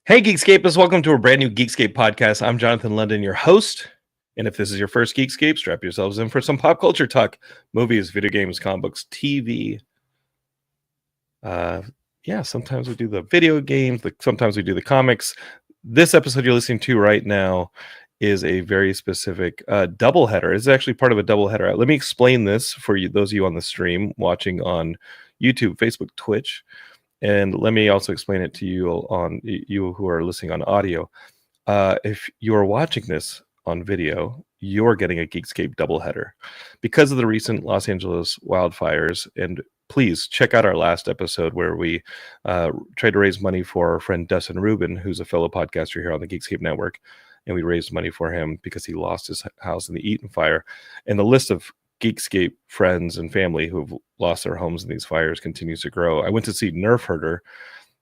Hey, Geekscapists, welcome to a brand new Geekscape podcast. I'm Jonathan London, your host. And if this is your first Geekscape, strap yourselves in for some pop culture talk, movies, video games, comic books, TV. Sometimes we do the video games, sometims we do the comics. This episode you're listening to right now is a very specific double header. It's actually part of a double header. Let me explain this for you, those of you on the stream watching on YouTube, Facebook, Twitch. And let me also explain it to you on you who are listening on audio. If you are watching this on video, you're getting a Geekscape double header because of the recent Los Angeles wildfires. And please check out our last episode where we tried to raise money for our friend Dustin Rubin, who's a fellow podcaster here on the Geekscape Network. And we raised money for him because he lost his house in the Eaton fire. And the list of Geekscape friends and family who've lost their homes in these fires continues to grow. I went to see Nerf Herder,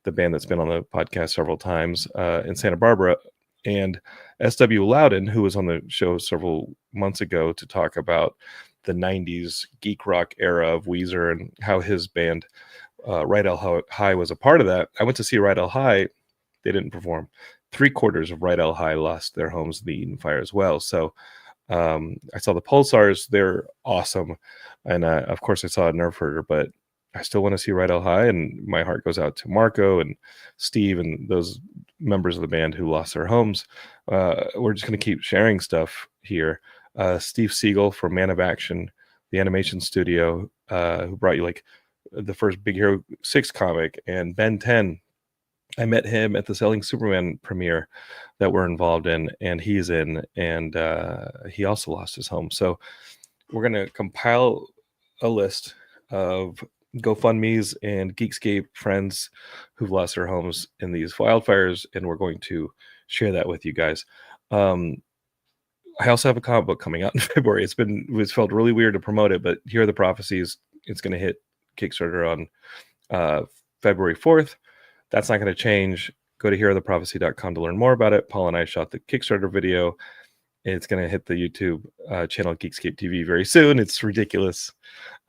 the band that's been on the podcast several times, in Santa Barbara, and S.W. Loudon, who was on the show several months ago to talk about the 90s geek rock era of Weezer and how his band, Rydell High, was a part of that. I went to see Rydell High. They didn't perform. 3/4 of Rydell High lost their homes in the Eaton fire as well. So I saw the Pulsars. They're awesome. And of course I saw a Nerf Herder, but I still want to see Rydell High, and my heart goes out to Marco and Steve and those members of the band who lost their homes. We're just going to keep sharing stuff here. Steve Siegel from Man of Action, the animation studio, who brought you like the first Big Hero 6 comic, and Ben 10. I met him at the Selling Superman premiere that we're involved in, and he's in, and he also lost his home. So we're going to compile a list of GoFundMes and Geekscape friends who've lost their homes in these wildfires, and we're going to share that with you guys. I also have a comic book coming out in February. It's felt really weird to promote it, but here are the prophecies. It's going to hit Kickstarter on February 4th. That's not going to change. Go to heartheprophecy.com to learn more about it. Paul and I shot the Kickstarter video. It's going to hit the YouTube channel Geekscape TV very soon. It's ridiculous.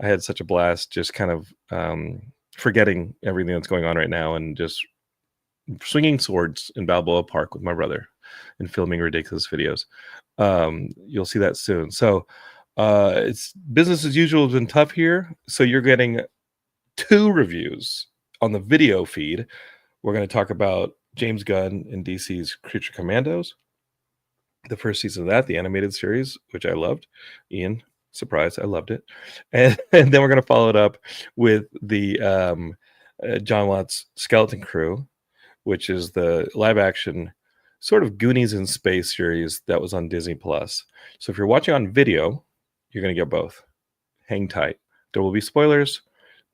I had such a blast just kind of forgetting everything that's going on right now and just swinging swords in Balboa Park with my brother and filming ridiculous videos. You'll see that soon. So it's business as usual has been tough here. So you're getting 2 reviews on the video feed. We're going to talk about James Gunn and DC's Creature Commandos, the first season of that, the animated series, which I loved. Ian, surprise, I loved it. And then we're going to follow it up with the John Watts Skeleton Crew, which is the live action sort of Goonies in space series that was on Disney Plus. So if you're watching on video, you're going to get both. Hang tight. There will be spoilers,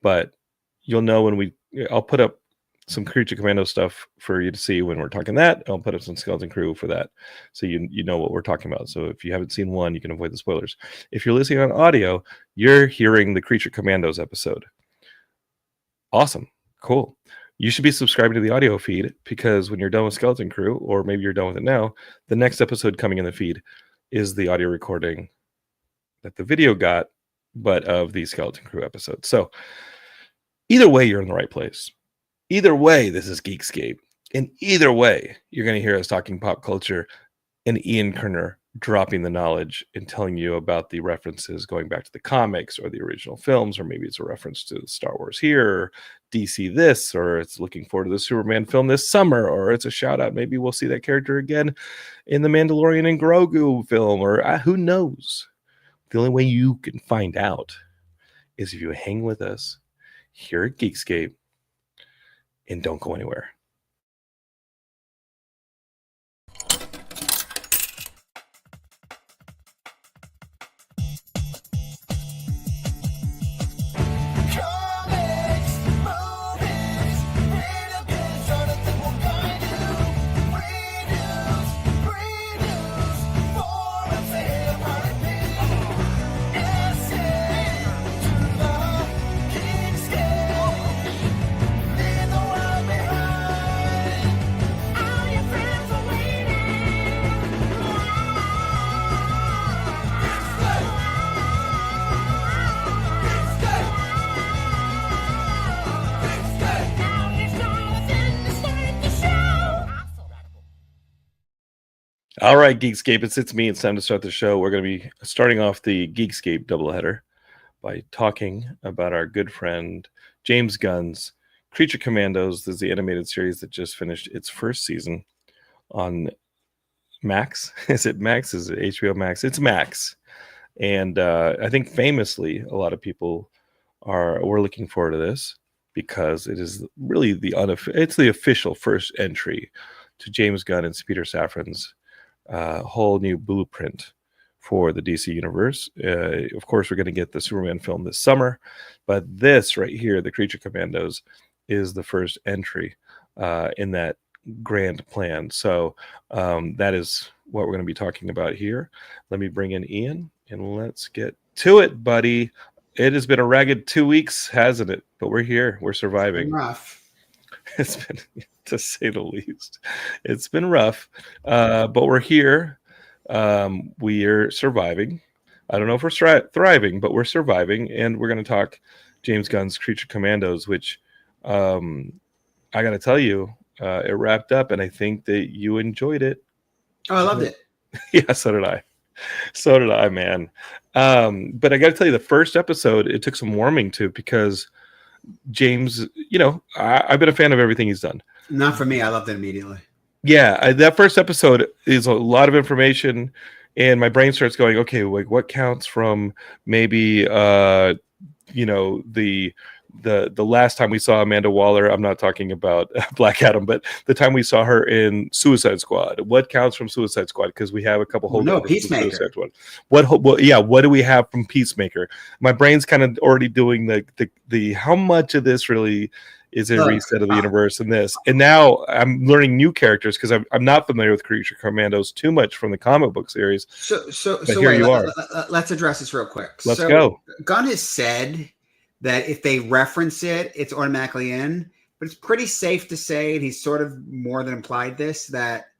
but you'll know when I'll put up some Creature Commando stuff for you to see when we're talking that. I'll put up some Skeleton Crew for that, so you know what we're talking about. So if you haven't seen one, you can avoid the spoilers. If you're listening on audio, you're hearing the Creature Commandos episode. Awesome. Cool. You should be subscribing to the audio feed, because when you're done with Skeleton Crew, or maybe you're done with it now, the next episode coming in the feed is the audio recording that the video got, but of the Skeleton Crew episode. So either way, you're in the right place. Either way, this is Geekscape. And either way, you're going to hear us talking pop culture and Ian Kerner dropping the knowledge and telling you about the references going back to the comics or the original films, or maybe it's a reference to Star Wars here, or DC this, or it's looking forward to the Superman film this summer, or it's a shout out. Maybe we'll see that character again in the Mandalorian and Grogu film, or who knows? The only way you can find out is if you hang with us here at Geekscape, and don't go anywhere. All right, Geekscape, it's me. It's time to start the show. We're going to be starting off the Geekscape Double Header by talking about our good friend James Gunn's Creature Commandos. This is the animated series that just finished its first season on Max. Is it Max? Is it HBO Max? It's Max. And I think famously, a lot of people were looking forward to this because it is really it's the official first entry to James Gunn and Peter Safran's whole new blueprint for the DC universe. Of course, we're going to get the Superman film this summer, but this right here, the Creature Commandos, is the first entry in that grand plan. So that is what we're going to be talking about here. Let me bring in Ian and let's get to it, buddy. It has been a ragged 2 weeks, hasn't it? But we're here. We're surviving. It's been rough. It's been, to say the least, it's been rough, but we're here. We are surviving. I don't know if we're thriving, but we're surviving, and we're going to talk James Gunn's Creature Commandos, which I got to tell you, it wrapped up, and I think that you enjoyed it. Oh, I loved it. Yeah, so did I. So did I, man. But I got to tell you, the first episode, it took some warming to, because James, I've been a fan of everything he's done. Not for me. I loved it immediately. Yeah, that first episode is a lot of information, and my brain starts going, okay, like what counts from maybe the last time we saw Amanda Waller. I'm not talking about Black Adam, but the time we saw her in Suicide Squad. What counts from Suicide Squad? Because we have a couple Peacemaker. What do we have from Peacemaker? My brain's kind of already doing the how much of this really is a reset of the universe in this. And now I'm learning new characters because I'm not familiar with Creature Commandos too much from the comic book series. So let's address this real quick. Let's go. Gunn has said that if they reference it, it's automatically in. But it's pretty safe to say, and he's sort of more than implied this, that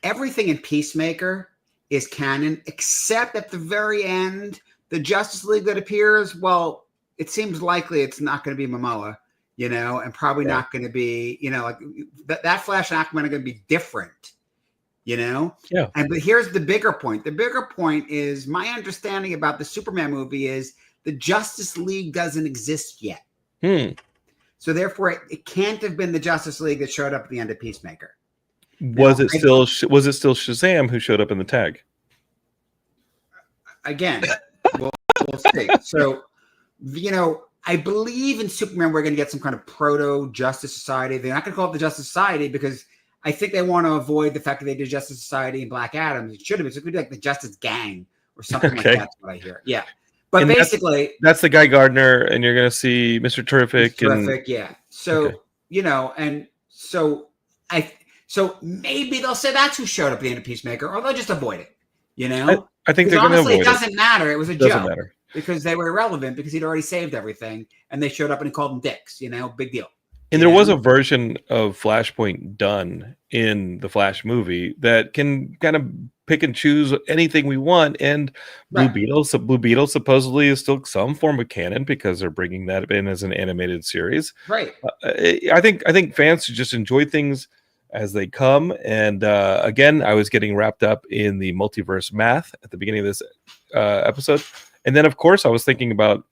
everything in Peacemaker is canon, except at the very end, the Justice League that appears, well, it seems likely it's not going to be Momoa. And probably not going to be, like that Flash and Aquaman are going to be different, Yeah. But here's the bigger point. The bigger point is my understanding about the Superman movie is the Justice League doesn't exist yet. So therefore, it can't have been the Justice League that showed up at the end of Peacemaker. Was it still Shazam who showed up in the tag? Again, we'll see. So, I believe in Superman we're going to get some kind of proto-Justice Society. They're not going to call it the Justice Society because I think they want to avoid the fact that they did Justice Society in Black Adam. It should have been. So it could be like the Justice Gang or something like that. That's what I hear. Yeah. But and basically... That's the Guy Gardner, and you're going to see Mr. Terrific. Yeah. So, and so maybe they'll say that's who showed up at the end of Peacemaker, or they'll just avoid it, I think they're going to avoid it. Honestly, it doesn't matter. It was a joke. Doesn't matter. Because they were irrelevant because he'd already saved everything and they showed up and he called them dicks, big deal. And there was a version of Flashpoint done in the Flash movie that can kind of pick and choose anything we want. And Blue Beetle supposedly is still some form of canon because they're bringing that in as an animated series. Right. I think fans should just enjoy things as they come. And again, I was getting wrapped up in the multiverse math at the beginning of this episode. And then, of course, I was thinking about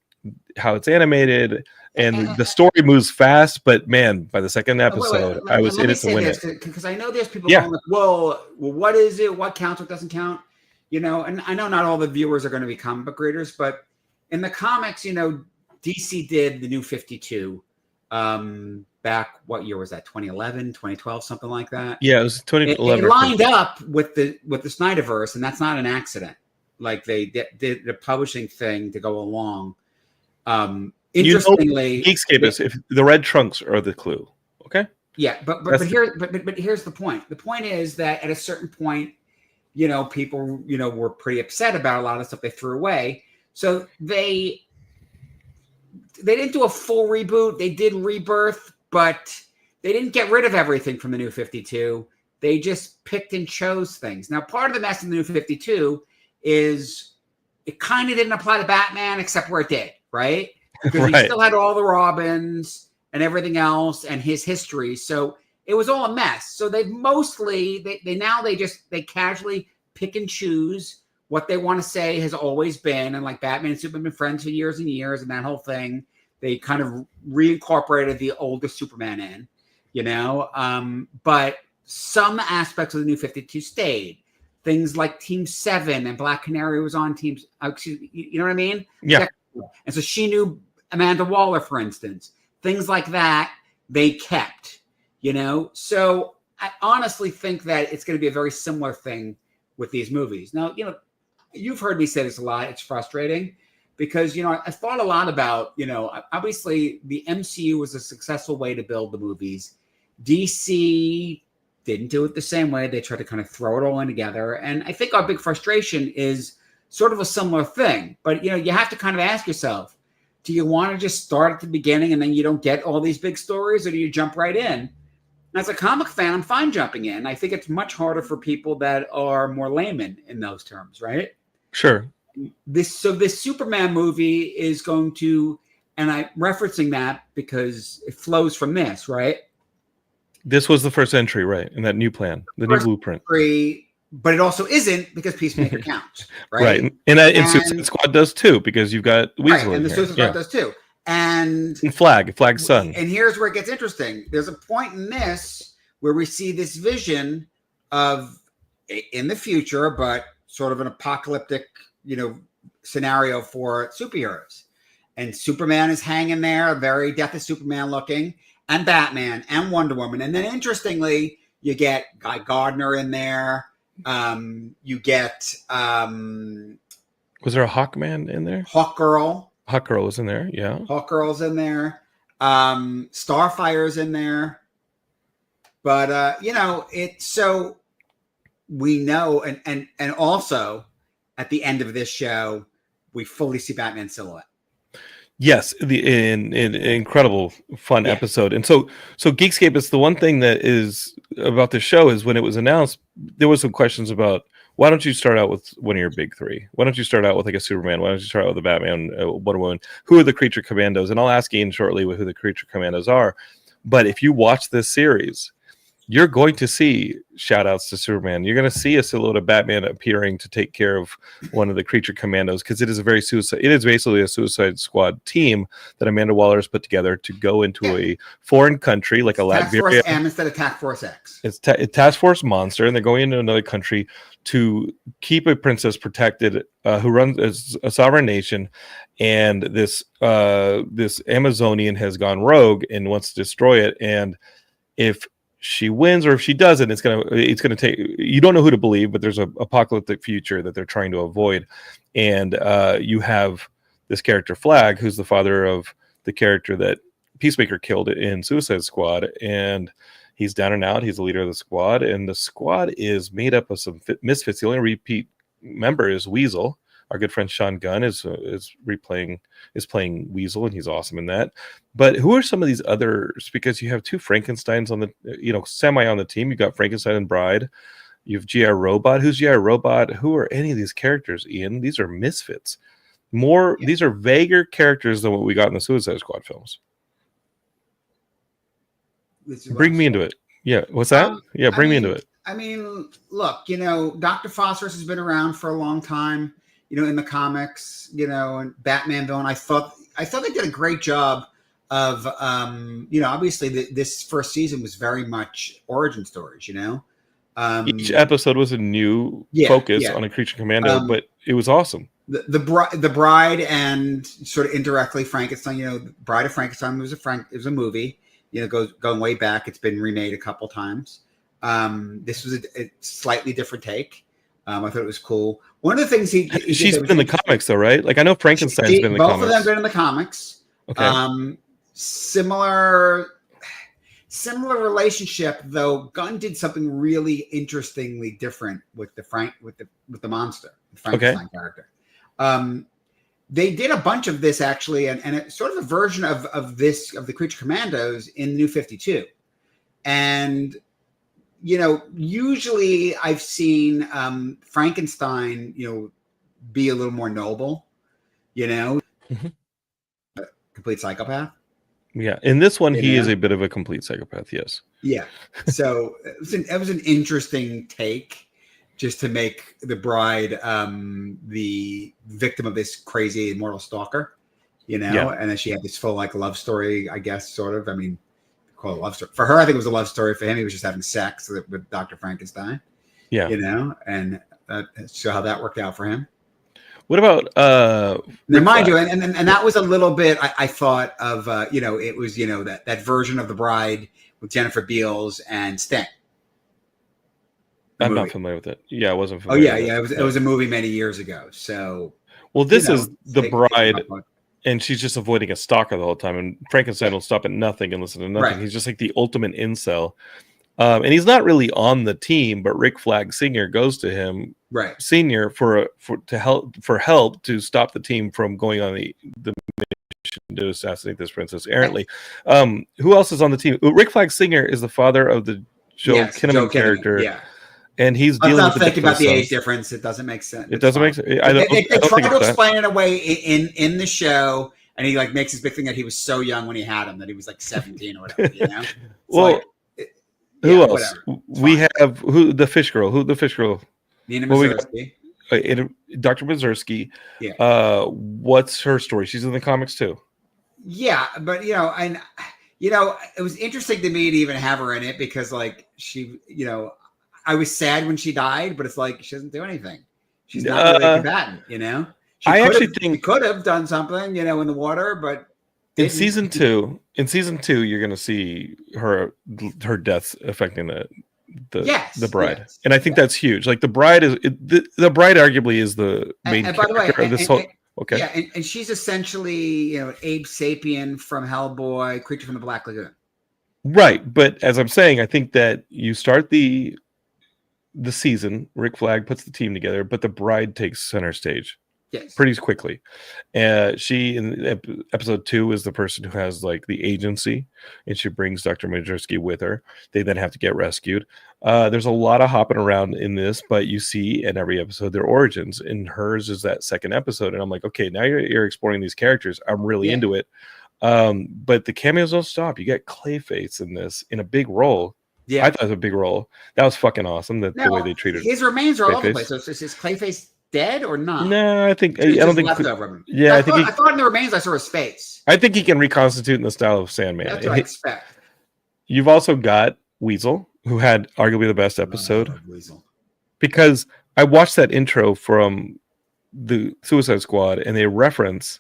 how it's animated and the story moves fast. But, man, by the second episode, I was in it to win it. Because I know there's people going like, well, what is it? What counts? What doesn't count? And I know not all the viewers are going to be comic book readers. But in the comics, DC did the New 52 back, what year was that? 2011, 2012, something like that? Yeah, it was 2011. It lined up with the Snyderverse, and that's not an accident. Like they did the publishing thing to go along. Interestingly, Geekscape is if the red trunks are the clue. Okay. Yeah, but here's the point. The point is that at a certain point, people were pretty upset about a lot of the stuff they threw away. So they didn't do a full reboot. They did Rebirth, but they didn't get rid of everything from the New 52. They just picked and chose things. Now, part of the mess in the New 52 is it kind of didn't apply to Batman except where it did, right? Because he still had all the Robins and everything else and his history. So it was all a mess. So they've mostly they casually pick and choose what they want to say has always been, and like Batman and Superman have been friends for years and years, and that whole thing. They kind of reincorporated the older Superman in, but some aspects of the New 52 stayed. Things like Team 7 and Black Canary was on teams. You know what I mean? Yeah. And so she knew Amanda Waller, for instance. Things like that they kept, So I honestly think that it's going to be a very similar thing with these movies. Now, you've heard me say this a lot. It's frustrating because, I thought a lot about, obviously the MCU was a successful way to build the movies. DC didn't do it the same way. They tried to kind of throw it all in together. And I think our big frustration is sort of a similar thing. But, you have to kind of ask yourself, do you want to just start at the beginning and then you don't get all these big stories, or do you jump right in? As a comic fan, I'm fine jumping in. I think it's much harder for people that are more layman in those terms, right? Sure. This Superman movie is going to, and I'm referencing that because it flows from this, right? This was the first entry, right? In that new plan, the new blueprint. Entry, but it also isn't because Peacemaker counts, right? Right. And Suicide Squad does too, because you've got Weasel. Right, and the Suicide Squad does too. And Flag's son. And here's where it gets interesting. There's a point in this where we see this vision of in the future, but sort of an apocalyptic, scenario for superheroes. And Superman is hanging there, very Death of Superman looking, and Batman and Wonder Woman. And then interestingly, you get Guy Gardner in there. You get was there a Hawkman in there? Hawkgirl. Hawkgirl was in there, yeah. Hawkgirl's in there. Starfire's in there. But it's so we know, and also at the end of this show, we fully see Batman's silhouette. Yes, an incredible fun episode. And so Geekscape is the one thing that is about the show is when it was announced, there was some questions about why don't you start out with one of your big three? Why don't you start out with like a Superman? Why don't you start out with a Batman, Wonder Woman? Who are the Creature Commandos? And I'll ask Ian shortly who the Creature Commandos are. But if you watch this series, you're going to see shout outs to Superman. You're going to see a silhouette of Batman appearing to take care of one of the Creature Commandos, because it is basically a Suicide Squad team that Amanda Waller has put together to go into a foreign country like a Task Latveria. Force M instead of Task Force X. It's Task Force Monster, and they're going into another country to keep a princess protected who runs a sovereign nation, and this Amazonian has gone rogue and wants to destroy it. And if she wins or if she doesn't, it's gonna take, you don't know who to believe, but there's an apocalyptic future that they're trying to avoid. And you have this character Flag, who's the father of the character that Peacemaker killed in Suicide Squad, and he's down and out. He's the leader of the squad, and the squad is made up of some misfits. The only repeat member is Weasel. Our good friend Sean Gunn is playing Weasel, and he's awesome in that. But who are some of these others? Because you have two Frankensteins on the semi on the team. You got Frankenstein and Bride. You have G.I. Robot. Who's G.I. Robot? Who are any of these characters, Ian? These are misfits. These are vaguer characters than what we got in the Suicide Squad films. Bring me into it. Yeah, what's that? Bring me into it. I mean, look, Dr. Phosphorus has been around for a long time. In the comics, and Batman villain. I thought they did a great job of, obviously this first season was very much origin stories. Each episode was a new focus on a Creature Commando, but it was awesome. The Bride and sort of indirectly Frankenstein. Bride of Frankenstein was a movie. Going way back. It's been remade a couple times. This was a slightly different take. I thought it was cool. One of the things she's been in the comics, though, right? Like I know Frankenstein's been in the comics. Both of them been in the comics. Okay. Similar relationship, though. Gunn did something really interestingly different with the monster, the Frankenstein character. They did a bunch of this actually, and it's sort of a version of the Creature Commandos in the New 52, and. Usually I've seen Frankenstein, be a little more noble, Mm-hmm. Complete psychopath. Yeah, in this one, You he is know? a bit of a complete psychopath. Yes. Yeah. So it was an interesting take, just to make the bride the victim of this crazy immortal stalker, Yeah. and then she had this full like love story, I guess, sort of. I mean, call it a love story. For her, I think it was a love story. For him, he was just having sex with Dr. Frankenstein, Yeah. And so how that worked out for him. What about Now, mind you, and that was a little bit I thought of it was that version of the bride with Jennifer Beals and Sting. I'm not familiar with it. Yeah, I wasn't familiar. Oh yeah, it was a movie many years ago. So well, this is the bride, and she's just avoiding a stalker the whole time. And Frankenstein will stop at nothing and listen to nothing. Right. He's just like the ultimate incel. And he's not really on the team, but Rick Flag Sr. goes to him, right, Senior, for help to stop the team from going on the mission to assassinate this princess errantly. Who else is on the team? Rick Flag Sr. is the father of the Joe Kinnaman character. Yeah. And he's dealing with thinking about the age difference. It doesn't make sense. It doesn't make sense. They try to explain it away in the show, and he like makes this big thing that he was so young when he had him, that he was like 17 or whatever. Well. Who else? We have the fish girl. Nina Mazursky. Dr. Mazursky. Yeah. What's her story? She's in the comics too. Yeah, but it was interesting to me to even have her in it, because like she, I was sad when she died, but it's like she doesn't do anything. She's not really a combatant. She could have done something, in the water, but. In season two, you're going to see her deaths affecting the bride, yes. And I think that's huge. Like the bride is the bride arguably is the main character of this whole. Okay, yeah, and she's essentially Abe Sapien from Hellboy, Creature from the Black Lagoon. Right, but as I'm saying, I think that you start the season, Rick Flag puts the team together, but the bride takes center stage. Yes. Pretty quickly. She in episode 2 is the person who has like the agency, and she brings Dr. Mazursky with her. They then have to get rescued. There's a lot of hopping around in this, but you see in every episode their origins. And hers is that second episode, and I'm like, okay, now you're exploring these characters. I'm really into it. But the cameos don't stop. You get Clayface in this in a big role. Yeah, I thought it was a big role. That was fucking awesome. The way they treated his remains are all over the place. So is Clayface dead or not? No, I think I don't think. Yeah, I thought in the remains I saw his face. I think he can reconstitute in the style of Sandman. That's what I expect. You've also got Weasel, who had arguably the best episode. Weasel. Because I watched that intro from the Suicide Squad, and they reference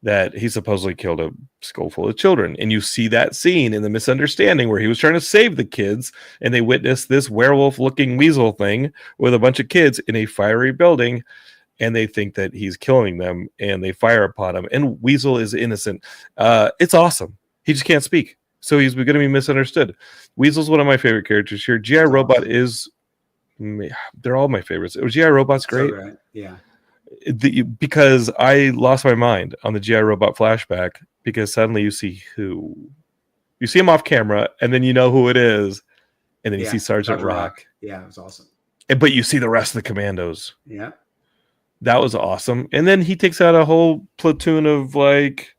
that he supposedly killed a skull full of children. And you see that scene in The Misunderstanding where he was trying to save the kids, and they witness this werewolf-looking weasel thing with a bunch of kids in a fiery building, and they think that he's killing them, and they fire upon him. And Weasel is innocent. It's awesome. He just can't speak, so he's going to be misunderstood. Weasel's one of my favorite characters here. G.I. Robot is... They're all my favorites. G.I. Robot's great. So right. Yeah. Because I lost my mind on the G.I. Robot flashback, because suddenly you see him off camera, and then you know who it is, and then you see Sergeant Rock. Yeah, it was awesome. But you see the rest of the commandos. Yeah, that was awesome. And then he takes out a whole platoon of like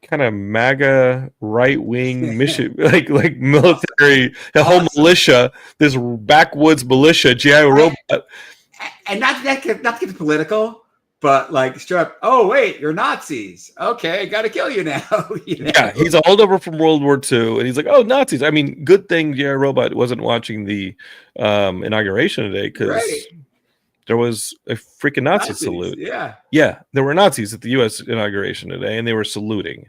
kind of MAGA right-wing mission, like military, the whole militia, this backwoods militia, G.I. Robot. And not to get political, but like straight up, oh wait, you're Nazis. Okay, gotta kill you now. Yeah, he's a holdover from World War II, and he's like, oh, Nazis. I mean, good thing G.I. Robot wasn't watching the inauguration today, because there was a freaking Nazi salute. Yeah, there were Nazis at the U.S. inauguration today, and they were saluting.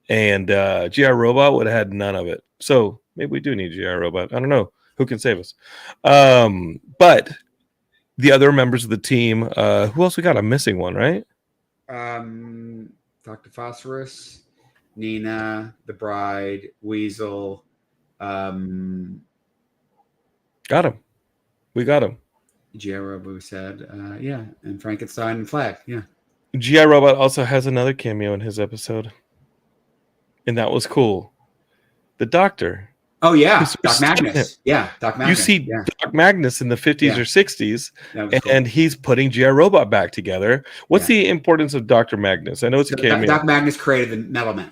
And G.I. Robot would have had none of it. So maybe we do need G.I. Robot. I don't know. Who can save us? But the other members of the team, who else we got? I'm missing one, right? Dr. Phosphorus, Nina, the bride, Weasel. Got him. We got him. G.I. Robot, we said. And Frankenstein and Flag. Yeah. G.I. Robot also has another cameo in his episode. And that was cool. The Doctor. Oh, yeah. Doc Magnus. Yeah, Doc Magnus. You see Doc Magnus in the 50s or 60s, and he's putting G.I. Robot back together. What's the importance of Dr. Magnus? I know it's a cameo. Doc Magnus created the Metal Men.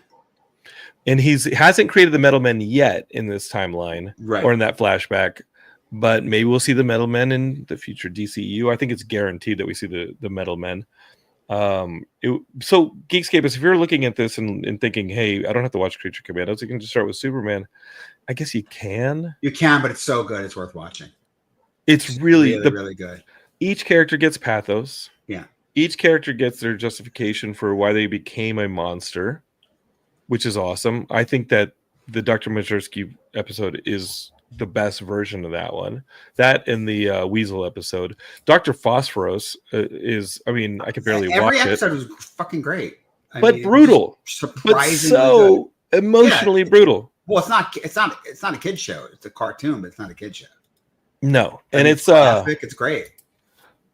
and hasn't created the Metal Men yet in this timeline, Right. or in that flashback. But maybe we'll see the Metal Men in the future DCEU. I think it's guaranteed that we see the Metal Men. So Geekscapists, if you're looking at this and thinking, hey, I don't have to watch Creature Commandos, you can just start with Superman. I guess you can. You can, but it's so good, it's worth watching. It's really really good. Each character gets pathos. Yeah. Each character gets their justification for why they became a monster, which is awesome. I think that the Dr. Majersky episode is the best version of that one. That and the Weasel episode. Dr. Phosphorus is, I mean, I could barely watch it. Every episode was fucking great. But brutal. Surprisingly but so good. Emotionally brutal. Well, it's not a kid's show. It's a cartoon, but it's not a kid's show. No. I And mean, it's graphic, it's great.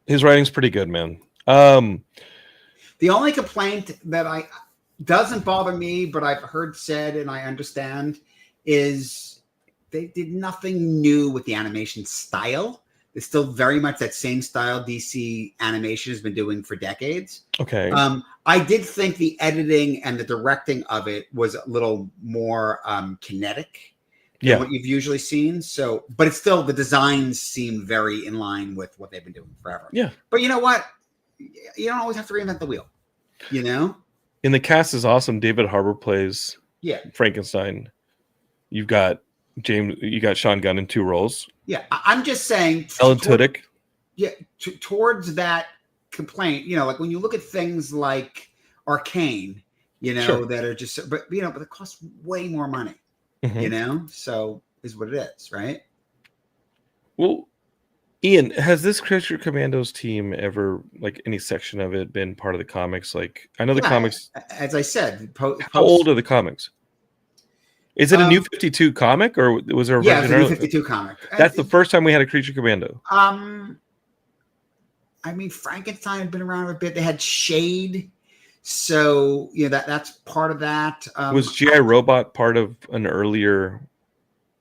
His writing's pretty good, man. The only complaint that doesn't bother me, but I've heard said and I understand, is they did nothing new with the animation style. It's still very much that same style DC animation has been doing for decades. Okay. I did think the editing and the directing of it was a little more kinetic than what you've usually seen. So, but it's still, the designs seem very in line with what they've been doing forever. Yeah. But you know what? You don't always have to reinvent the wheel, you know? And the cast is awesome. David Harbour plays Frankenstein. You got Sean Gunn in 2 roles. Yeah, I'm just saying. Ellen Tudyk. Yeah, towards that complaint, you know, like when you look at things like Arcane, you know, that are just, but you know, but it costs way more money, you know, so is what it is, right? Well, Ian, has this Creature Commandos team ever, like any section of it, been part of the comics? Like, I know the comics. As I said, how old are the comics? Is it a New 52 comic, or was there a version it's a New 52 comic? That's the first time we had a Creature Commando. I mean, Frankenstein had been around a bit. They had Shade, so you know that's part of that. Was G.I. Robot part of an earlier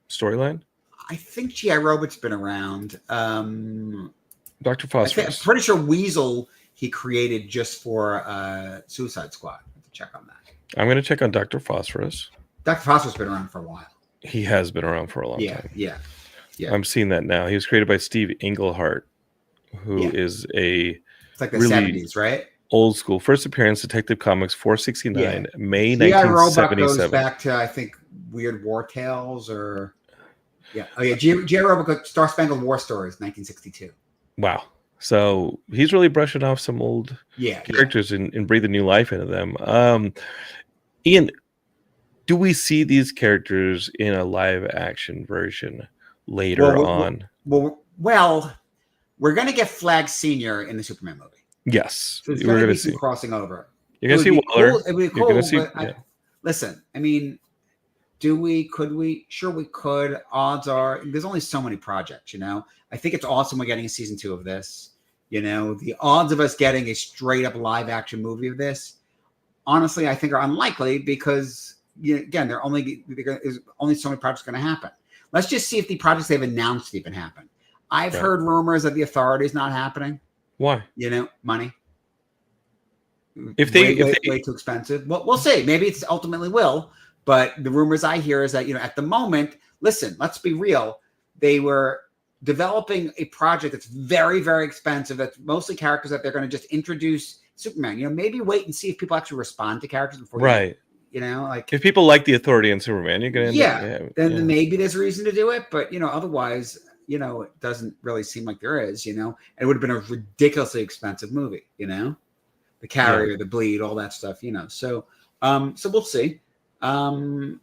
storyline? I think G.I. Robot's been around. Dr. Phosphorus. I'm pretty sure Weasel he created just for Suicide Squad. I have to check on that. I'm going to check on Dr. Phosphorus. Dr. Phosphorus has been around for a while. He has been around for a long time. Yeah. I'm seeing that now. He was created by Steve Englehart, who is it's like the really 70s, right? Old school. First appearance, Detective Comics 469, May G.I. 1977. Robot goes back to, I think, Weird War Tales or... G.I. Robot, Star Spangled War Stories, 1962. Wow. So he's really brushing off some old characters and breathing new life into them. Ian, do we see these characters in a live action version later on? Well, we're going to get Flag Senior in the Superman movie. Yes. So we're going to see crossing over. You're going to see Waller. Cool. It would be cool. Listen, I mean, could we? Sure, we could. Odds are there's only so many projects, you know. I think it's awesome we're getting a season 2 of this. You know, the odds of us getting a straight up live action movie of this, honestly, I think are unlikely because, again, there's only so many projects going to happen. Let's just see if the projects they've announced even happen. I've heard rumors that The Authority is not happening. Why? You know, money. If way too expensive. Well, we'll see. Maybe it's ultimately will. But the rumors I hear is that, you know, at the moment, listen, let's be real. They were developing a project that's very, very expensive. That's mostly characters that they're going to just introduce Superman. You know, maybe wait and see if people actually respond to characters before. You know, like if people like The Authority and Superman, you're going to then maybe there's a reason to do it. But, you know, otherwise, you know, it doesn't really seem like there is, you know, and it would have been a ridiculously expensive movie, you know, the carrier, the bleed, all that stuff, you know. So we'll see. You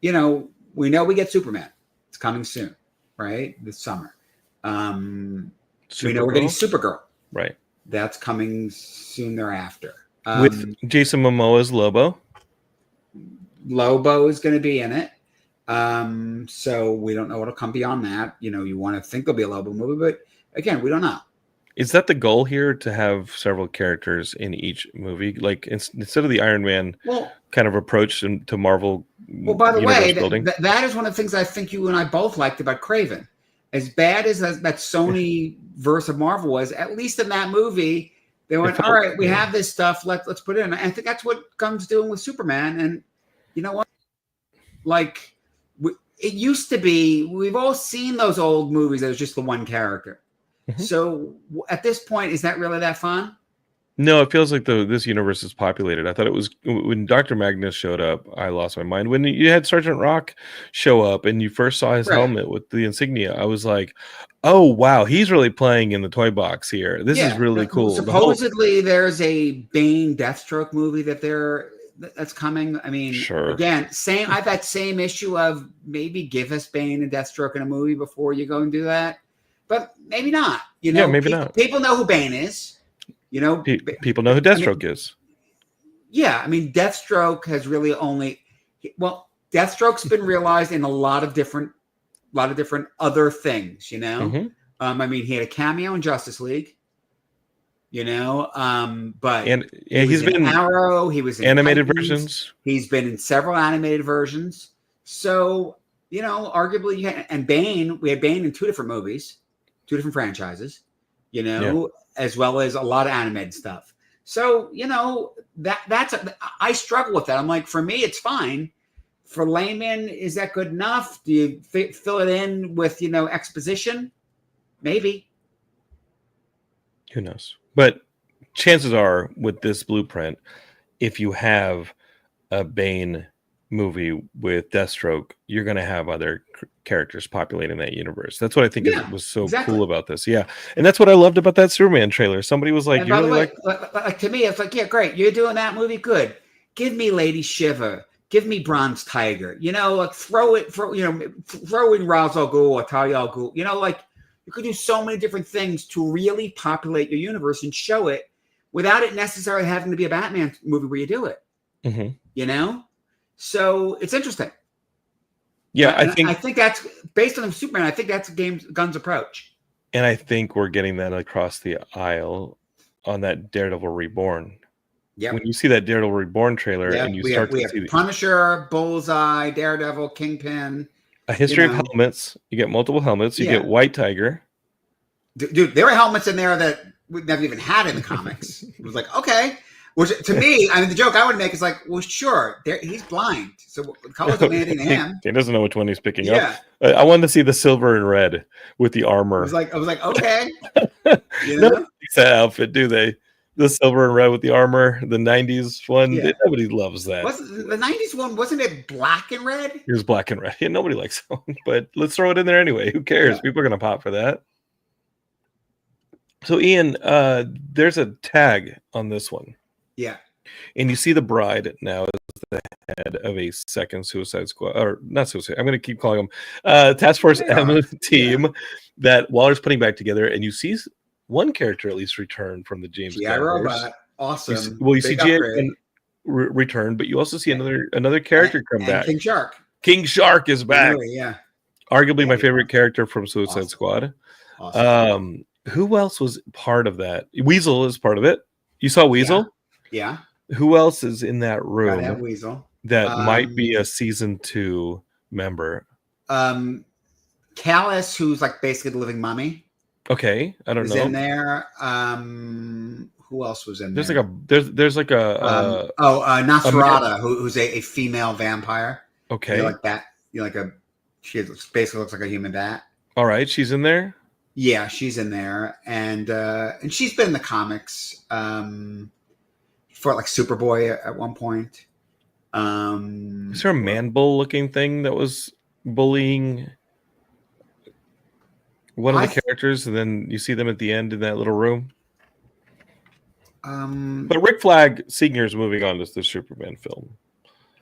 know we get Superman. It's coming soon, right? This summer. We know we're getting Supergirl. Right. That's coming soon thereafter. With Jason Momoa's Lobo. Lobo is going to be in it. So we don't know what'll come beyond that. You know, you want to think there'll be a Lobo movie, but again, we don't know. Is that the goal here, to have several characters in each movie? Like instead of the Iron Man kind of approach to Marvel. Well, by the way, that is one of the things I think you and I both liked about Kraven. As bad as that Sony verse of Marvel was, at least in that movie, they went, all right, we have this stuff. Let's put it in. I think that's what Gunn's doing with Superman. And you know what? Like, it used to be, we've all seen those old movies that was just the one character. Mhm. So at this point, is that really that fun? No, it feels like this universe is populated. I thought it was when Dr. Magnus showed up, I lost my mind. When you had Sergeant Rock show up and you first saw his Right. helmet with the insignia, I was like, oh, wow, he's really playing in the toy box here. This is really cool. Supposedly, there's a Bane Deathstroke movie that's coming. I mean, Sure. Again, I've that same issue of maybe give us Bane and Deathstroke in a movie before you go and do that, but maybe not. Yeah, maybe not. People know who Bane is. People know who Deathstroke is. Yeah, I mean, Deathstroke has really Deathstroke's been realized in a lot of different other things. Mm-hmm. I mean, he had a cameo in Justice League. But he's been in Arrow. He was in animated Titans. versions. He's been in several animated versions. So arguably, and Bane. We had Bane in 2 different movies, 2 different franchises. As well as a lot of animated stuff. So, I struggle with that. I'm like, for me, it's fine. For laymen, is that good enough? Do you fill it in with, exposition? Maybe. Who knows? But chances are with this blueprint, if you have a Bane movie with Deathstroke, you're going to have other characters populating that universe. That's what I think was so cool about this. Yeah. And that's what I loved about that Superman trailer. Somebody was like, like to me, it's like, yeah, great. You're doing that movie. Good. Give me Lady Shiva. Give me Bronze Tiger. Throw in Ra's al Ghul or Talia al Ghul. You could do so many different things to really populate your universe and show it without it necessarily having to be a Batman movie where you do it. Mm-hmm. So it's interesting. Yeah, I think that's based on the Superman. I think that's Gunn's approach. And I think we're getting that across the aisle on that Daredevil Reborn. Yeah. When you see that Daredevil Reborn trailer and you start to see Punisher, Bullseye, Daredevil, Kingpin. A history of helmets. You get multiple helmets. You get White Tiger. Dude, there were helmets in there that we never even had in the comics. It was like, okay. Which to me, I mean, the joke I would make is like, well, sure, he's blind, so the colors don't mean anything to him. He doesn't know which one he's picking up. I wanted to see the silver and red with the armor. I was like, okay. Nobody likes that outfit, do they? The silver and red with the armor, the '90s one. Yeah. Nobody loves that. The '90s one, wasn't it black and red? It was black and red. Yeah, nobody likes that one, but let's throw it in there anyway. Who cares? Yeah. People are gonna pop for that. So, Ian, there's a tag on this one. Yeah. And you see the bride now as the head of a second Suicide Squad, or not Suicide, I'm going to keep calling them Task Force M team that Waller's putting back together. And you see one character at least return from the James Gunn. Robot. Awesome. You see G.I. return, but you also see another character come back. King Shark. King Shark is back. Yeah. Arguably my favorite character from Suicide Squad. Awesome. Who else was part of that? Weasel is part of it. You saw Weasel? Yeah. Who else is in that room that Weasel that might be a season 2 member? Callus, who's like basically the living mummy. Okay, I don't know. In there. Who else was in there? There's like a Nosferatu, who's a female vampire. Okay, like that. She basically looks like a human bat. All right, she's in there. Yeah, she's in there, and she's been in the comics. For like Superboy at one point. Is there a man bull looking thing that was bullying one of the characters, and then you see them at the end in that little room? But Rick Flag Senior is moving on to the Superman film.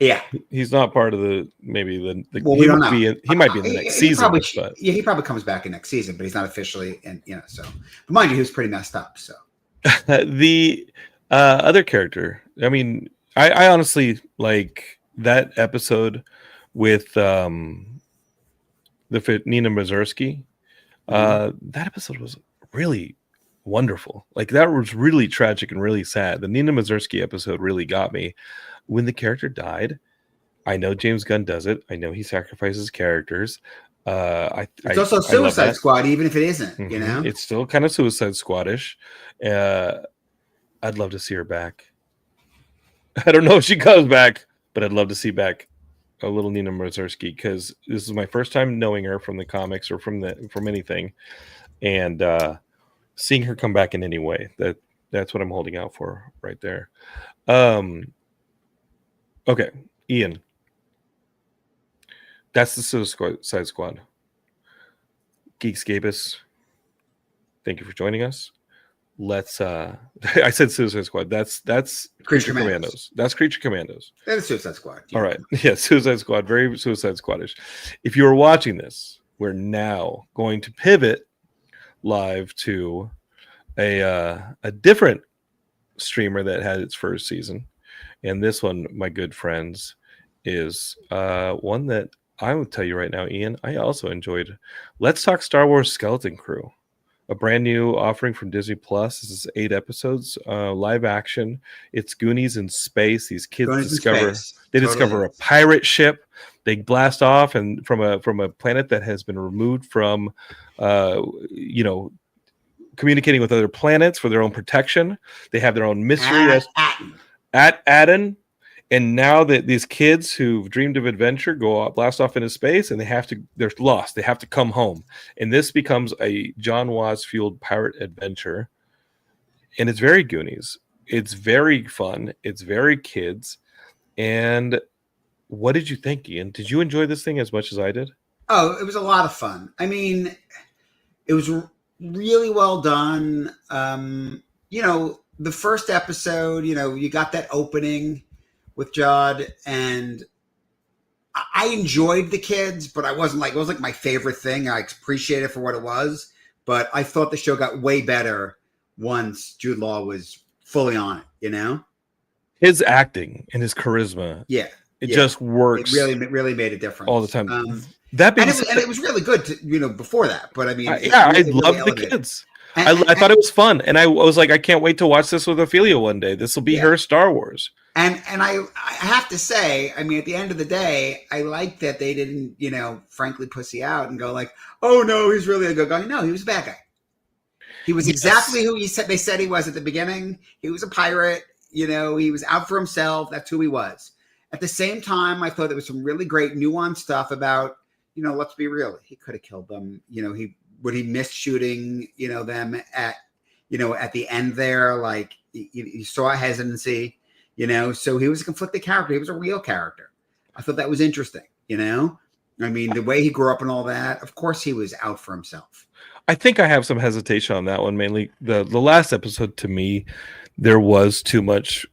Yeah, he's not part of the Well, we don't know. He might be in the next season. He probably comes back in next season, but he's not officially in. So, but mind you, he was pretty messed up. So the other character. I mean, I honestly like that episode with the Nina Mazursky. That episode was really wonderful. Like that was really tragic and really sad. The Nina Mazursky episode really got me. When the character died, I know James Gunn does it. I know he sacrifices characters. It's also Suicide Squad, even if it isn't. Mm-hmm. It's still kind of Suicide Squad-ish. I'd love to see her back. I don't know if she comes back, but I'd love to see back a little Nina Mazursky, because this is my first time knowing her from the comics or from anything, and seeing her come back in any way, that's what I'm holding out for right there. Okay, Ian, that's the Suicide Squad. Geekscapists, thank you for joining us. Let's I said Suicide Squad. That's Creature Commandos. That's Creature Commandos. That is Suicide Squad. All right. Yeah, Suicide Squad. Very Suicide Squadish. If you are watching this, we're now going to pivot live to a different streamer that had its first season. And this one, my good friends, is one that I will tell you right now, Ian, I also enjoyed. Let's talk Star Wars Skeleton Crew. A brand new offering from Disney Plus. This is 8 episodes, live action. It's Goonies in space. These kids discover a pirate ship. They blast off and from a planet that has been removed from, communicating with other planets for their own protection. They have their own mystery at Aden. And now that these kids who've dreamed of adventure go out, blast off into space, and they're lost. They have to come home. And this becomes a John Watts fueled pirate adventure. And it's very Goonies. It's very fun. It's very kids. And what did you think, Ian? Did you enjoy this thing as much as I did? Oh, it was a lot of fun. I mean, it was really well done. The first episode, you got that opening with Jod, and I enjoyed the kids, but it wasn't like my favorite thing. I appreciate it for what it was, but I thought the show got way better once Jude Law was fully on it. His acting and his charisma, just works. It really made a difference all the time. It was really good before that. But I mean, I loved the kids. I thought it was fun, and I was like, I can't wait to watch this with Ophelia one day. This will be her Star Wars. And I have to say, I mean, at the end of the day, I like that they didn't, frankly, pussy out and go like, oh no, he's really a good guy. No, he was a bad guy. He was exactly who they said he was at the beginning. He was a pirate. He was out for himself. That's who he was. At the same time, I thought there was some really great nuanced stuff about, let's be real. He could have killed them. He missed shooting, them at the end there. Like you saw a hesitancy. So he was a conflicted character. He was a real character. I thought that was interesting, I mean, the way he grew up and all that, of course he was out for himself. I think I have some hesitation on that one. Mainly the last episode, to me, there was too much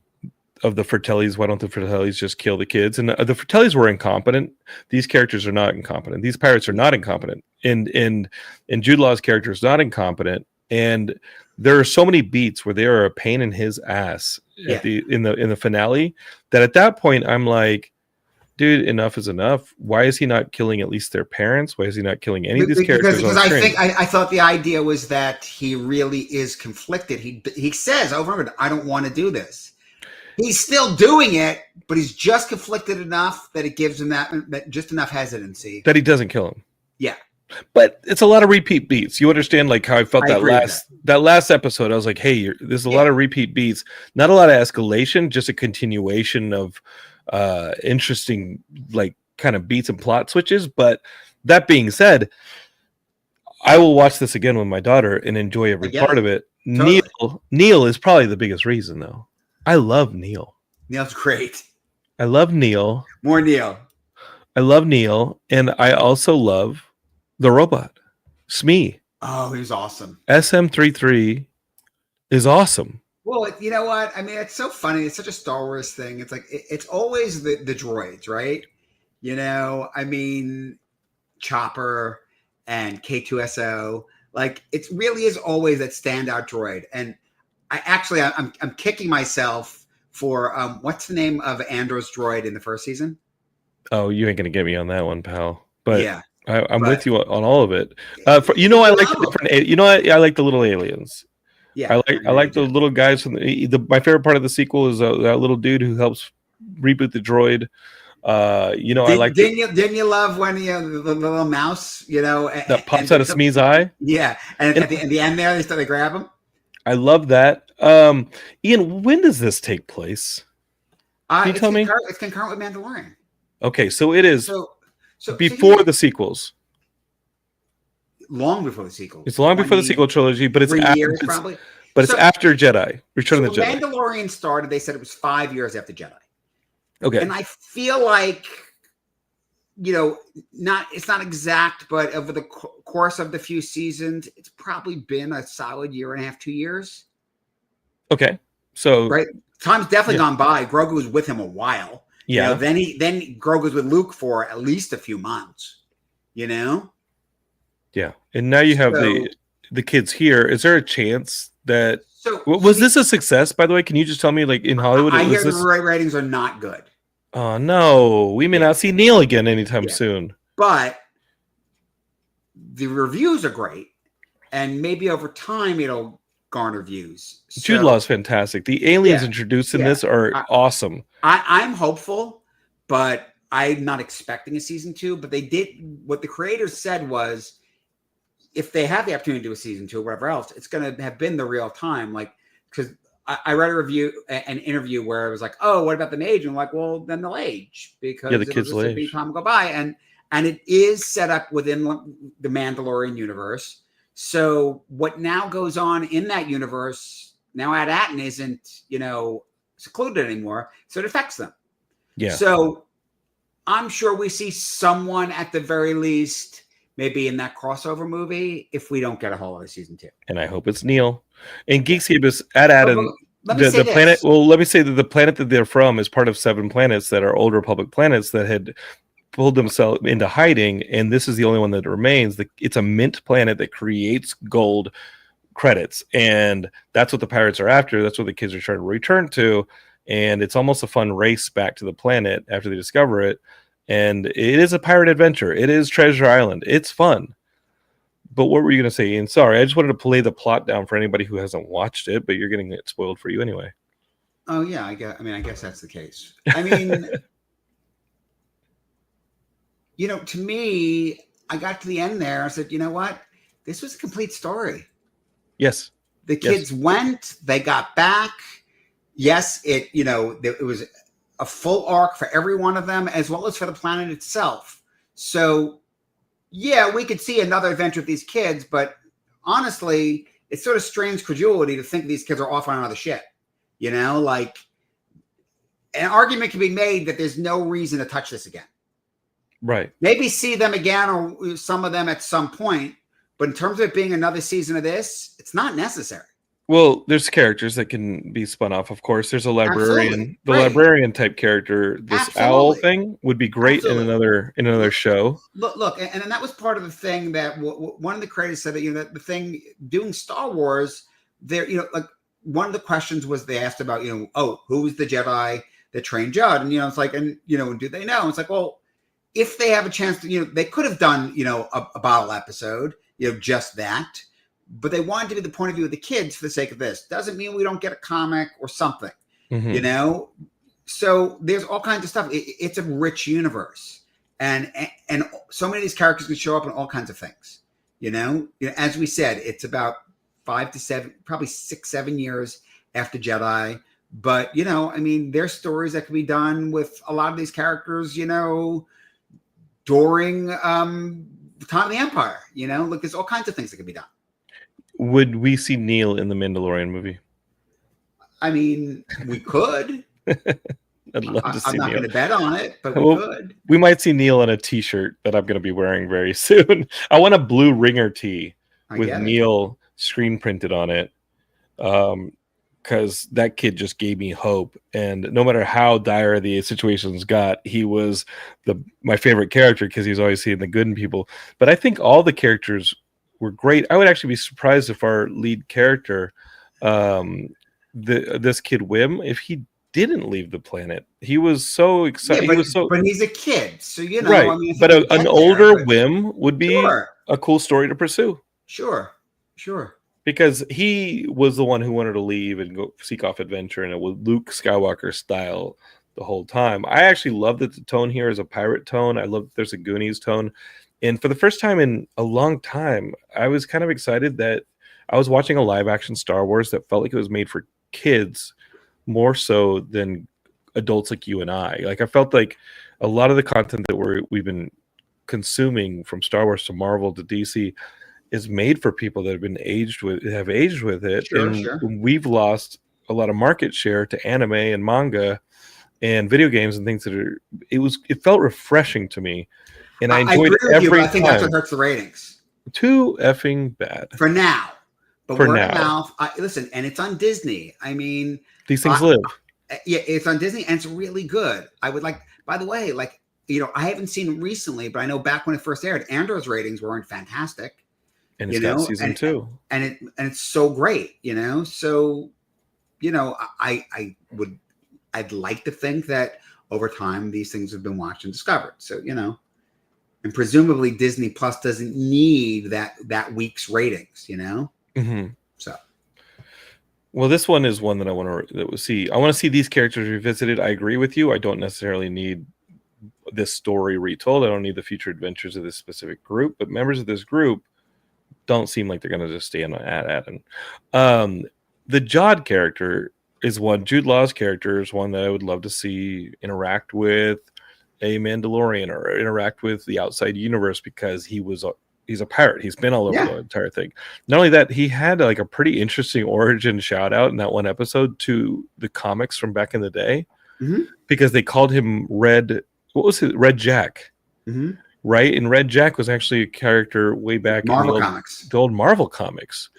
of the Fratellis. Why don't the Fratellis just kill the kids? And the Fratellis were incompetent. These characters are not incompetent. These pirates are not incompetent. And Jude Law's character is not incompetent. And there are so many beats where they are a pain in his ass in the finale that at that point I'm like, dude, enough is enough. Why is he not killing at least their parents? Why is he not killing any of these characters? Because I thought the idea was that he really is conflicted. He says over and over, I don't want to do this. He's still doing it, but he's just conflicted enough that it gives him that just enough hesitancy that he doesn't kill him. Yeah. But it's a lot of repeat beats. You understand like how I felt that last episode. I was like, hey, there's a lot of repeat beats, not a lot of escalation, just a continuation of interesting like kind of beats and plot switches. But that being said, I will watch this again with my daughter and enjoy every part of it. Totally. Neil is probably the biggest reason though. I love Neil. Neil's great. I love Neil. More Neil. I love Neil, and I also love the robot, Smee. Oh, he was awesome. SM33 is awesome. Well, you know what? I mean, it's so funny. It's such a Star Wars thing. It's like it's always the droids, right? I mean, Chopper and K2SO. Like, it really is always that standout droid. And I'm kicking myself for what's the name of Andor's droid in the first season? Oh, you ain't gonna get me on that one, pal. But yeah. I'm with you on all of it. I like the different. I like the little aliens. Yeah, I like the little guys from my favorite part of the sequel is that little dude who helps reboot the droid. Didn't you love when the little mouse, that pops out of Smee's eye? Yeah, and at the end there, they grab him. I love that. Ian, when does this take place? Can you tell me? It's concurrent with Mandalorian. Okay, so it is So before the sequels. long before the sequel. It's long before the sequel trilogy, but it's 3 years probably. But it's after Jedi, Return of the Jedi. When Mandalorian started, they said it was 5 years after Jedi. Okay. And I feel like, it's not exact, but over the course of the few seasons, it's probably been a solid year and a half, 2 years. Okay. So right, time's definitely gone by. Grogu was with him a while. Yeah. Then Grogu's with Luke for at least a few months. Yeah. And now you have the kids here. Is there a chance that was this a success, by the way? Can you just tell me, like, in Hollywood? I hear the ratings are not good. Oh no, we may not see Neil again anytime soon. But the reviews are great, and maybe over time it'll garner views. Jude Law's fantastic. The aliens introduced in this are awesome. I'm hopeful, but I'm not expecting a season 2. But what the creators said was, if they have the opportunity to do a season 2 or whatever else, it's going to have been the real time. Like, because I read an interview where it was like, oh, what about them age? And I'm like, well, then they'll age, because the kids will age. Time go by, and it is set up within the Mandalorian universe. So what now goes on in that universe now, Ad-Atten isn't secluded anymore, so it affects them. Yeah. So I'm sure we see someone at the very least, maybe in that crossover movie, if we don't get a whole other season 2. And I hope it's Neil. And Geekscape is Ad-Atten. The planet. Well, let me say that the planet that they're from is part of 7 planets that are Old Republic planets that had pulled themselves into hiding, and this is the only one that remains. It's a mint planet that creates gold credits, and that's what the pirates are after. That's what the kids are trying to return to, and it's almost a fun race back to the planet after they discover it. And it is a pirate adventure. It is Treasure Island. It's fun. But what were you going to say, Ian? Sorry, I just wanted to lay the plot down for anybody who hasn't watched it, but you're getting it spoiled for you anyway. Oh yeah, I guess that's the case. I mean, to me, I got to the end there. I said, you know what? This was a complete story. Yes. The kids went. They got back. Yes, it was a full arc for every one of them, as well as for the planet itself. So, yeah, we could see another adventure with these kids, but honestly, it's sort of strange credulity to think these kids are off on another ship. Like, an argument can be made that there's no reason to touch this again. Right. Maybe see them again, or some of them at some point, but in terms of it being another season of this, it's not necessary. Well, there's characters that can be spun off, of course. There's a librarian. Absolutely. The librarian type character, this owl thing, would be great in another show. Look, and that was part of the thing that one of the creators said, that that the thing doing Star Wars, there, like, one of the questions was, they asked about, who's the Jedi that trained Judd, and it's like, and do they know? And it's like, well, if they have a chance to, they could have done, a bottle episode, just that. But they wanted to be the point of view of the kids for the sake of this. Doesn't mean we don't get a comic or something, So there's all kinds of stuff. It's a rich universe, and so many of these characters can show up in all kinds of things. As we said, it's about 5 to 7, probably 6, 7 years after Jedi. But there's stories that can be done with a lot of these characters. During the time of the Empire. Look, there's all kinds of things that can be done. Would we see Neil in the Mandalorian movie? I mean, we could. I'd love to see I'm not Neil. going to bet on it, but we could. We might see Neil on a t-shirt that I'm going to be wearing very soon. I want a blue ringer tee with Neil screen printed on it. Because that kid just gave me hope. And no matter how dire the situations got, he was my favorite character, because he's always seeing the good in people. But I think all the characters were great. I would actually be surprised if our lead character, this kid Wim, if he didn't leave the planet. He was so excited. But he's a kid, so right. But an older Wim would be a cool story to pursue. Sure. Because he was the one who wanted to leave and go seek off adventure, and it was Luke Skywalker style the whole time. I actually love that the tone here is a pirate tone. I love that there's a Goonies tone. And for the first time in a long time, I was kind of excited that I was watching a live action Star Wars that felt like it was made for kids more so than adults like you and I. Like, I felt like a lot of the content that we've been consuming, from Star Wars to Marvel to DC, is made for people that have aged with it, Sure, and sure. we've lost a lot of market share to anime and manga and video games and things that are. It felt refreshing to me, and I I enjoyed agree with you, but every I think that's what time. hurts the ratings Too effing bad for now. But for word of now. mouth, listen, and it's on Disney. I mean, These things live. yeah, it's on Disney, and it's really good. I would like, by the way, like, I haven't seen it recently, but I know back when it first aired, Andor's ratings weren't fantastic. And it's got season 2, and it's so great. So I'd like to think that over time these things have been watched and discovered. So and presumably Disney Plus doesn't need that week's ratings. Mm-hmm. So. Well, this one is one that I want to see. I want to see these characters revisited. I agree with you. I don't necessarily need this story retold. I don't need the future adventures of this specific group, but members of this group don't seem like they're going to just stay at it. The Jod character is one. Jude Law's character is one that I would love to see interact with a Mandalorian or interact with the outside universe, because he's a pirate. He's been all over the entire thing. Not only that, he had like a pretty interesting origin shout out in that one episode to the comics from back in the day, because they called him Red. What was it? Red Jack. Mm-hmm. Right? And Red Jack was actually a character way back Marvel in comics. The old Marvel comics.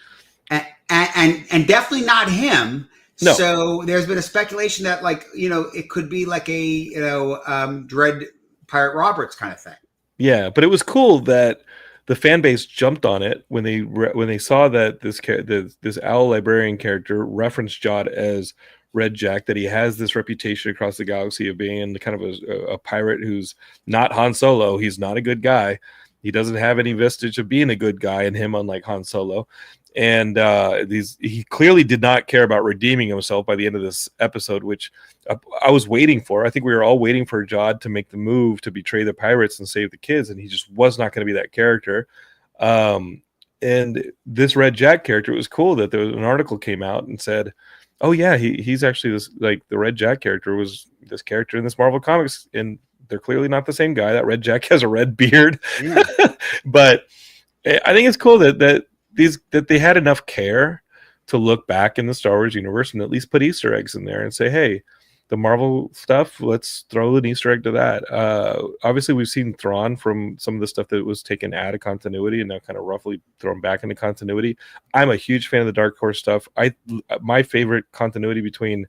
And definitely not him. No. So there's been a speculation that it could be like a Dread Pirate Roberts kind of thing. Yeah, but it was cool that the fan base jumped on it when they saw that this owl librarian character referenced Jod as Red Jack, that he has this reputation across the galaxy of being kind of a pirate who's not Han Solo. He's not a good guy. He doesn't have any vestige of being a good guy in him, unlike Han Solo. And he clearly did not care about redeeming himself by the end of this episode, which I was waiting for. I think we were all waiting for Jod to make the move to betray the pirates and save the kids, and he just was not going to be that character. And this Red Jack character, it was cool that there was an article came out and said, oh yeah, he's actually this, like, the Red Jack character was this character in this Marvel comics, and they're clearly not the same guy. That Red Jack has a red beard. Yeah. But I think it's cool that they had enough care to look back in the Star Wars universe and at least put Easter eggs in there and say, hey, the Marvel stuff, let's throw an Easter egg to that. Obviously, we've seen Thrawn from some of the stuff that was taken out of continuity and now kind of roughly thrown back into continuity. I'm a huge fan of the Dark Horse stuff. My favorite continuity between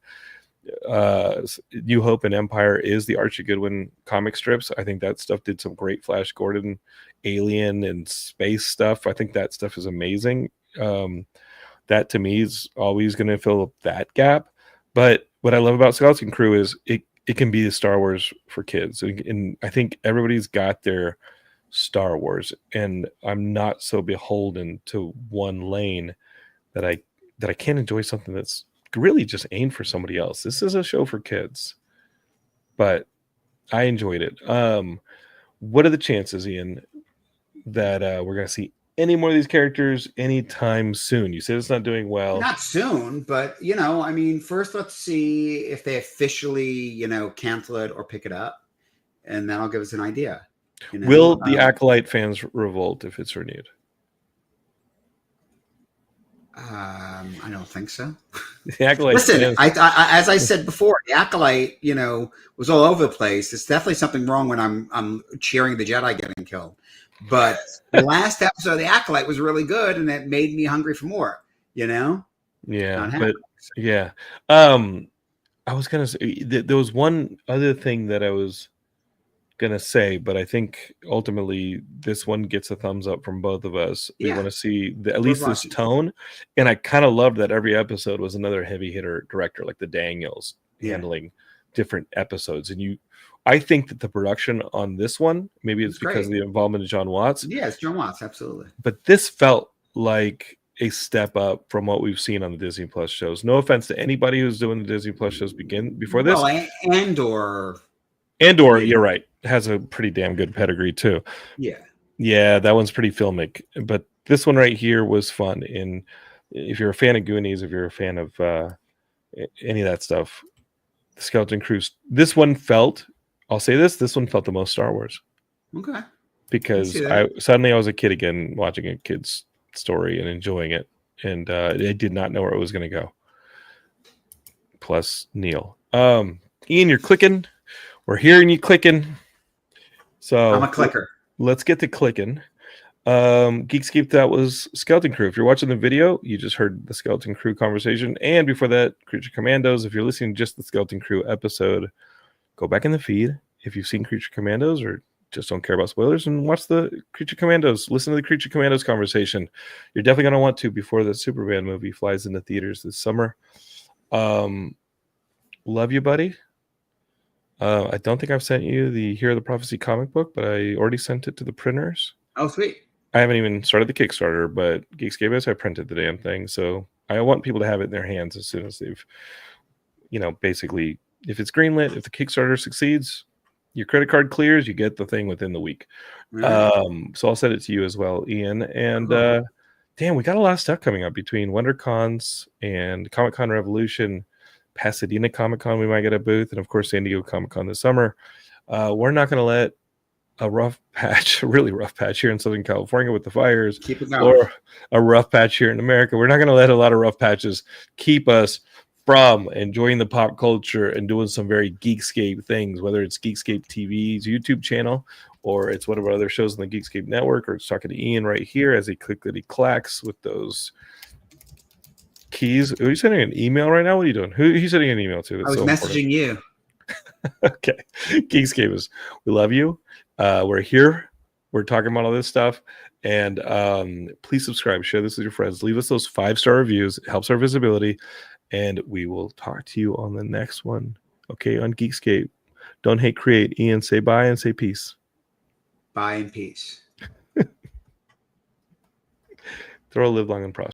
New Hope and Empire is the Archie Goodwin comic strips. I think that stuff did some great Flash Gordon, Alien, and space stuff. I think that stuff is amazing. That to me is always going to fill up that gap. But what I love about Skeleton Crew is it can be the Star Wars for kids. And I think everybody's got their Star Wars, and I'm not so beholden to one lane that I can't enjoy something that's really just aimed for somebody else. This is a show for kids, but I enjoyed it. What are the chances, Ian, that we're going to see any more of these characters anytime soon? You said it's not doing well. Not soon, but I mean, first let's see if they officially, cancel it or pick it up, and that'll give us an idea. Will the Acolyte fans revolt if it's renewed? I don't think so. The Acolyte. Listen, as I said before, the Acolyte, was all over the place. It's definitely something wrong when I'm cheering the Jedi getting killed. But the last episode of the Acolyte was really good, and it made me hungry for more. Yeah, but yeah. I was gonna say there was one other thing that I was gonna say, but I think ultimately this one gets a thumbs up from both of us. We want to see at least this tone, and I kind of loved that every episode was another heavy hitter director, like the Daniels handling different episodes. And I think that the production on this one, maybe it's because of the involvement of John Watts. Yeah, it's John Watts, absolutely. But this felt like a step up from what we've seen on the Disney Plus shows. No offense to anybody who's doing the Disney Plus shows before this. Andor, you're right, has a pretty damn good pedigree too. Yeah, that one's pretty filmic. But this one right here was fun. And if you're a fan of Goonies, if you're a fan of any of that stuff, the Skeleton Crew, this one felt I'll say this one felt the most Star Wars. Okay. Because I was a kid again watching a kid's story and enjoying it. And I did not know where it was going to go. Plus Neil. Ian, you're clicking. We're hearing you clicking. So I'm a clicker. Let's get to clicking. Geekscape, that was Skeleton Crew. If you're watching the video, you just heard the Skeleton Crew conversation. And before that, Creature Commandos. If you're listening to just the Skeleton Crew episode, go back in the feed. If you've seen Creature Commandos or just don't care about spoilers, and watch the Creature Commandos. Listen to the Creature Commandos conversation. You're definitely going to want to before the Superman movie flies into theaters this summer. Love you, buddy. I don't think I've sent you the Hero of the Prophecy comic book, but I already sent it to the printers. Oh, sweet. I haven't even started the Kickstarter, but Geekscape has, I printed the damn thing. So I want people to have it in their hands as soon as they've, basically, if it's greenlit, if the Kickstarter succeeds, your credit card clears, you get the thing within the week. Right. So I'll send it to you as well, Ian. And damn, we got a lot of stuff coming up between WonderCons and Comic-Con Revolution, Pasadena Comic-Con, we might get a booth, and of course San Diego Comic-Con this summer. We're not going to let a really rough patch here in Southern California with the fires, or a rough patch here in America. We're not going to let a lot of rough patches keep us from enjoying the pop culture and doing some very Geekscape things, whether it's Geekscape TV's YouTube channel, or it's one of our other shows on the Geekscape network, or it's talking to Ian right here as he clickety-clacks with those keys. Are you sending an email right now? What are you doing? Who are you sending an email to? I was messaging you. Okay. Geekscape, we love you. We're here. We're talking about all this stuff. And please subscribe, share this with your friends. Leave us those 5-star reviews. It helps our visibility. And we will talk to you on the next one. Okay, on Geekscape. Don't hate, create. Ian, say bye and say peace. Bye and peace. Throw a live long and prosper.